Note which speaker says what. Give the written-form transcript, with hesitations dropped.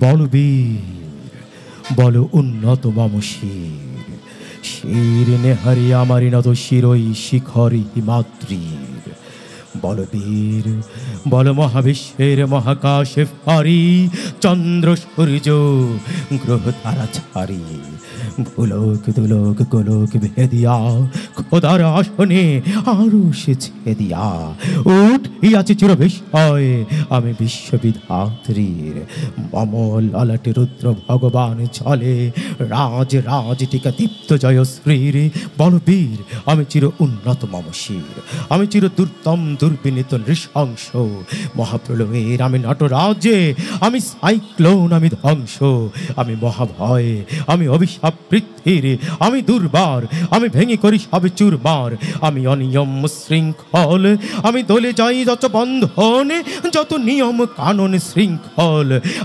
Speaker 1: বলবীর বল উন্নত মম শির, শির নেহারি আমারি নত শিরই শিখরি হিমাদ্রির। বলবীর বল মহাবিশ্বের মহাকাশে ফারি, চন্দ্র সূর্য গ্রহ তারা ছাড়ি। ভুলোক দুলোক গোলোক ভেদিয়া খোদার আসনে আরো সে ছেদিয়া উঠিয়াছি চির বিস্ময় আমি বিশ্ববিধাত্রীর। মম ললাটে রুদ্র ভগবান চলে রাজ রাজ টিকা দীপ্ত জয়শ্রীর। বলবীর আমি চির উন্নত মম শির, আমি চির দুর্দম দুর্বিনীত নৃশংস। মহাপ্রলয়ের আমি নটরাজ্যে, আমি সাইক্লোন, আমি ধ্বংস, আমি মহাভয়, আমি অভিশাপ পৃথিবীর, আমি দুর্বার, আমি ভেঙে করি সবে চুরমার। আমি অনিয়ম শৃঙ্খল, আমি দলে যাই যত বন্ধন, যত নিয়ম কানুন শৃঙ্খল।